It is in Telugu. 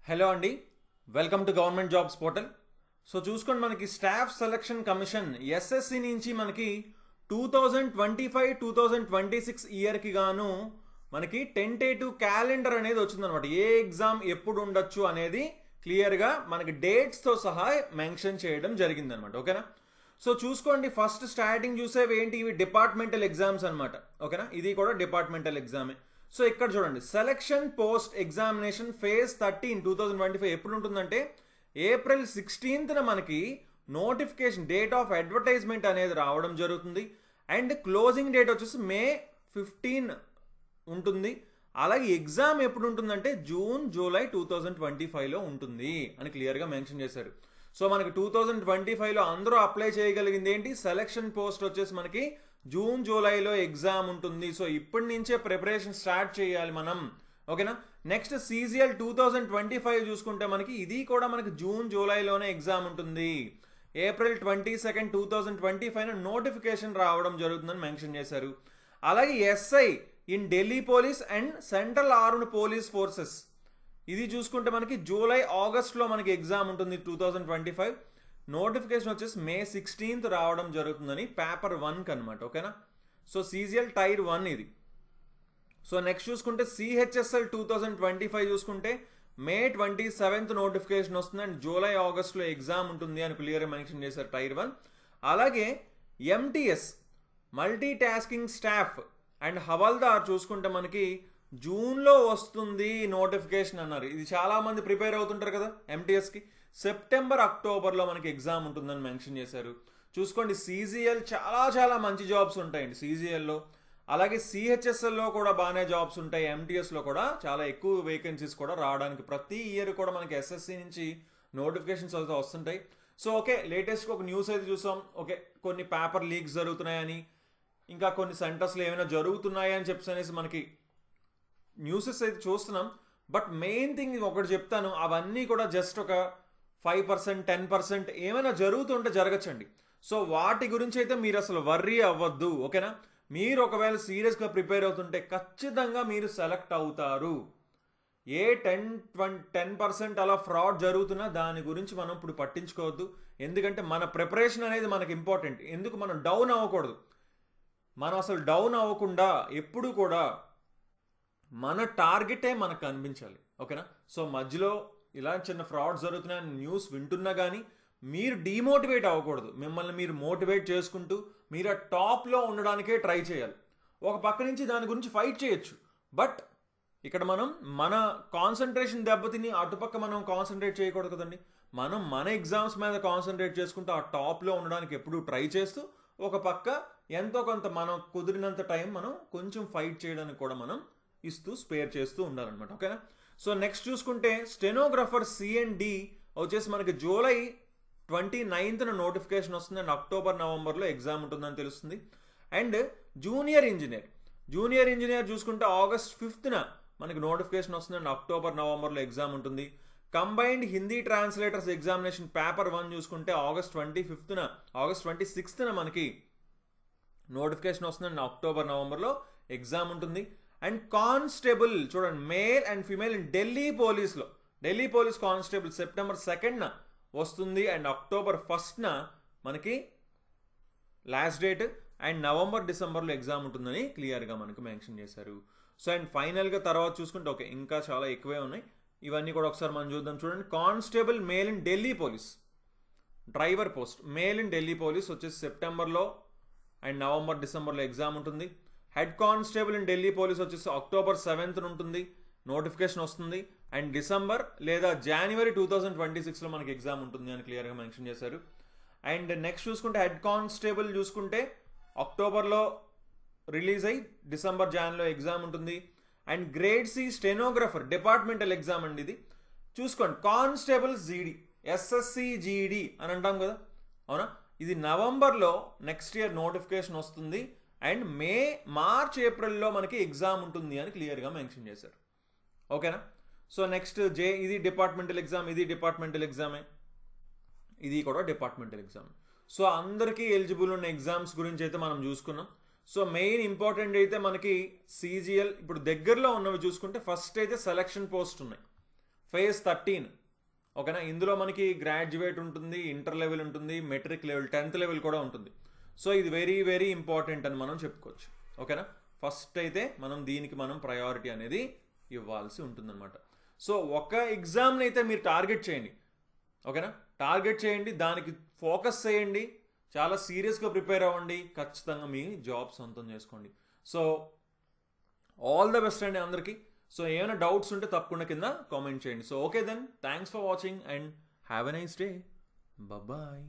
హలో అండి, welcome to government jobs portal. So చూసుకోండి, మనకి స్టాఫ్ సెలక్షన్ కమిషన్ ఎస్ఎస్సి నుంచి మనకి 2025-2026 ఇయర్కి గాను మనకి టెంటేటివ్ క్యాలెండర్ అనేది వచ్చిందనమాట. ఏ ఎగ్జామ్ ఎప్పుడు ఉండొచ్చు అనేది క్లియర్గా మనకి డేట్స్తో సహా మెన్షన్ చేయడం జరిగిందనమాట. ఓకేనా? సో చూసుకోండి, ఫస్ట్ స్టార్టింగ్ చూసేవి ఏంటి, ఇవి డిపార్ట్మెంటల్ ఎగ్జామ్స్ అనమాట. ఓకేనా? ఇది కూడా డిపార్ట్మెంటల్ ఎగ్జామే. సో ఇక్కడ చూడండి, సెలక్షన్ పోస్ట్ ఎగ్జామినేషన్ ఫేజ్ 13 2025 ఎప్పుడు ఉంటుందంటే ఏప్రిల్ 16th మనకి నోటిఫికేషన్ డేట్ ఆఫ్ అడ్వర్టైజ్మెంట్ అనేది రావడం జరుగుతుంది. అండ్ క్లోజింగ్ డేట్ వచ్చేసి మే 15 ఉంటుంది. అలాగే ఎగ్జామ్ ఎప్పుడు ఉంటుందంటే జూన్ జూలై 2025లో ఉంటుంది అని క్లియర్గా మెన్షన్ చేశారు. సో మనకి 2025లో అందరూ అప్లై చేయగలిగింది ఏంటి, సెలక్షన్ పోస్ట్ వచ్చేసి మనకి జూన్ జూలైలో ఎగ్జామ్ ఉంటుంది. సో ఇప్పటి నుంచే ప్రిపరేషన్ స్టార్ట్ చేయాలి మనం. ఓకేనా? నెక్స్ట్ సీజీఎల్ 2025 చూసుకుంటే మనకి ఇది కూడా మనకి జూన్ జూలైలోనే ఎగ్జామ్ ఉంటుంది. ఏప్రిల్ 22 2025 నోటిఫికేషన్ రావడం జరుగుతుందని మెన్షన్ చేశారు. అలాగే SI in Delhi police and central armed police forces ఇది చూసుకుంటే మనకి జూలై ఆగస్ట్లో మనకి ఎగ్జామ్ ఉంటుంది 2025. నోటిఫికేషన్ వచ్చేసి మే 16th రావడం జరుగుతుందని పేపర్ 1కి అనమాట. ఓకేనా? సో సీజీఎల్ టైర్ 1 ఇది. సో నెక్స్ట్ చూసుకుంటే సిహెచ్ఎస్ఎల్ 2025 చూసుకుంటే మే 27th నోటిఫికేషన్ వస్తుంది అండ్ జూలై ఆగస్ట్లో ఎగ్జామ్ ఉంటుంది అని క్లియర్గా మెన్షన్ చేశారు టైర్ 1. అలాగే MTS multi tasking staff and havildar చూసుకుంటే మనకి జూన్లో వస్తుంది నోటిఫికేషన్ అన్నారు. ఇది చాలామంది ప్రిపేర్ అవుతుంటారు కదా ఎంటీఎస్కి. సెప్టెంబర్ అక్టోబర్లో మనకి ఎగ్జామ్ ఉంటుందని మెన్షన్ చేశారు. చూసుకోండి, సీజీఎల్ చాలా మంచి జాబ్స్ ఉంటాయండి సీజీఎల్లో. అలాగే సిహెచ్ఎస్ఎల్లో కూడా బాగానే జాబ్స్ ఉంటాయి. ఎంటీఎస్లో కూడా చాలా ఎక్కువ వేకెన్సీస్ కూడా రావడానికి ప్రతి ఇయర్ కూడా మనకి ఎస్ఎస్సి నుంచి నోటిఫికేషన్స్ అయితే వస్తుంటాయి. సో ఓకే, లేటెస్ట్గా ఒక న్యూస్ అయితే చూసాం. ఓకే, కొన్ని పేపర్ లీక్స్ జరుగుతున్నాయని, ఇంకా కొన్ని సెంటర్స్లో ఏమైనా జరుగుతున్నాయని చెప్పేసి మనకి న్యూసెస్ అయితే చూస్తున్నాం. బట్ మెయిన్ థింగ్ ఒకటి చెప్తాను, అవన్నీ కూడా జస్ట్ ఒక 5% 10% ఏమైనా జరుగుతుంటే జరగచ్చండి. సో వాటి గురించి అయితే మీరు అసలు వర్రీ అవ్వద్దు. ఓకేనా? మీరు ఒకవేళ సీరియస్గా ప్రిపేర్ అవుతుంటే ఖచ్చితంగా మీరు సెలెక్ట్ అవుతారు. ఏ 10% అలా ఫ్రాడ్ జరుగుతున్నా దాని గురించి మనం ఇప్పుడు పట్టించుకోవద్దు. ఎందుకంటే మన ప్రిపరేషన్ అనేది మనకు ఇంపార్టెంట్. ఎందుకు మనం డౌన్ అవ్వకూడదు. మనం అసలు డౌన్ అవ్వకుండా ఎప్పుడు కూడా మన టార్గెటే మనకు కనిపించాలి. ఓకేనా? సో మధ్యలో ఇలా చిన్న ఫ్రాడ్ జరుగుతున్నాయని న్యూస్ వింటున్నా కానీ మీరు డీమోటివేట్ అవ్వకూడదు. మిమ్మల్ని మీరు మోటివేట్ చేసుకుంటూ మీరు ఆ టాప్లో ఉండడానికే ట్రై చేయాలి. ఒక పక్క నుంచి దాని గురించి ఫైట్ చేయొచ్చు. బట్ ఇక్కడ మనం మన కాన్సన్ట్రేషన్ దెబ్బతిని అటుపక్క మనం కాన్సన్ట్రేట్ చేయకూడదు కదండి. మనం మన ఎగ్జామ్స్ మీద కాన్సన్ట్రేట్ చేసుకుంటూ ఆ టాప్లో ఉండడానికి ఎప్పుడూ ట్రై చేస్తూ ఒక పక్క ఎంతో కొంత మనం కుదిరినంత టైం మనం కొంచెం ఫైట్ చేయడానికి కూడా మనం ఇస్తూ స్పేర్ చేస్తూ ఉండాలన్నమాట. ఓకేనా? సో నెక్స్ట్ చూసుకుంటే స్టెనోగ్రాఫర్ సిఎండి వచ్చేసి మనకి జూలై 29th నోటిఫికేషన్ వస్తుంది అండ్ అక్టోబర్ నవంబర్లో ఎగ్జామ్ ఉంటుందని తెలుస్తుంది. అండ్ జూనియర్ ఇంజనీర్ చూసుకుంటే ఆగస్ట్ 5th మనకి నోటిఫికేషన్ వస్తుంది అండ్ అక్టోబర్ నవంబర్లో ఎగ్జామ్ ఉంటుంది. Combined Hindi translators examination paper 1 చూసుకుంటే ఆగస్ట్ 26th మనకి నోటిఫికేషన్ వస్తుంది అండ్ అక్టోబర్ నవంబర్లో ఎగ్జామ్ ఉంటుంది. అండ్ కానిస్టేబుల్ చూడండి, male and female in Delhi police constable September 2nd వస్తుంది అండ్ అక్టోబర్ 1st మనకి లాస్ట్ డేట్ అండ్ నవంబర్ డిసెంబర్లో ఎగ్జామ్ ఉంటుందని క్లియర్గా మనకు మెన్షన్ చేశారు. సో అండ్ ఫైనల్గా తర్వాత చూసుకుంటే ఓకే, ఇంకా చాలా ఎక్కువే ఉన్నాయి. ఇవన్నీ కూడా ఒకసారి మనం చూద్దాం. చూడండి, constable male in Delhi police, driver post male in Delhi police వచ్చేసి సెప్టెంబర్లో అండ్ నవంబర్ డిసెంబర్లో ఎగ్జామ్ ఉంటుంది. Head constable in Delhi police వచ్చేసి అక్టోబర్ 7th ఉంటుంది, నోటిఫికేషన్ వస్తుంది. అండ్ డిసెంబర్ లేదా జనవరి 2026లో మనకి ఎగ్జామ్ ఉంటుంది అని క్లియర్గా మెన్షన్ చేశారు. అండ్ నెక్స్ట్ చూసుకుంటే హెడ్ కానిస్టేబుల్ చూసుకుంటే అక్టోబర్లో రిలీజ్ అయ్యి జనవరిలో ఎగ్జామ్ ఉంటుంది. And grade C stenographer departmental exam అండి ఇది. చూసుకోండి, కానిస్టేబుల్ జీడీ ఎస్ఎస్సి జీడీ అని అంటాం కదా, అవునా? ఇది నవంబర్లో నెక్స్ట్ ఇయర్ నోటిఫికేషన్ వస్తుంది అండ్ మార్చ్ ఏప్రిల్లో మనకి ఎగ్జామ్ ఉంటుంది అని క్లియర్గా మెన్షన్ చేశారు. ఓకేనా? సో నెక్స్ట్ ఇది డిపార్ట్మెంటల్ ఎగ్జామ్, ఇది డిపార్ట్మెంటల్ ఎగ్జామే, ఇది కూడా డిపార్ట్మెంటల్ ఎగ్జామ్. సో అందరికీ ఎలిజిబుల్ ఉన్న ఎగ్జామ్స్ గురించి అయితే మనం చూసుకున్నాం. సో మెయిన్ ఇంపార్టెంట్ అయితే మనకి సీజీఎల్ ఇప్పుడు దగ్గరలో ఉన్నవి చూసుకుంటే ఫస్ట్ అయితే సెలక్షన్ పోస్ట్ ఉన్నాయి. ఫేజ్ 13. ఓకేనా, ఇందులో మనకి గ్రాడ్యుయేట్ ఉంటుంది, ఇంటర్ లెవెల్ ఉంటుంది, మెట్రిక్ లెవెల్ 10th లెవెల్ కూడా ఉంటుంది. సో ఇది వెరీ వెరీ ఇంపార్టెంట్ అని మనం చెప్పుకోవచ్చు. ఓకేనా, ఫస్ట్ అయితే దీనికి మనం ప్రయారిటీ అనేది ఇవ్వాల్సి ఉంటుందన్నమాట. సో ఒక ఎగ్జామ్ని అయితే మీరు టార్గెట్ చేయండి. ఓకేనా, టార్గెట్ చేయండి, దానికి ఫోకస్ చేయండి, చాలా సీరియస్గా ప్రిపేర్ అవ్వండి, ఖచ్చితంగా మీ జాబ్ సొంతం చేసుకోండి. సో ఆల్ ద బెస్ట్ అండి అందరికీ. సో ఏమైనా డౌట్స్ ఉంటే తప్పకుండా కింద కామెంట్ చేయండి. So okay then, thanks for watching and have a nice day. Bye.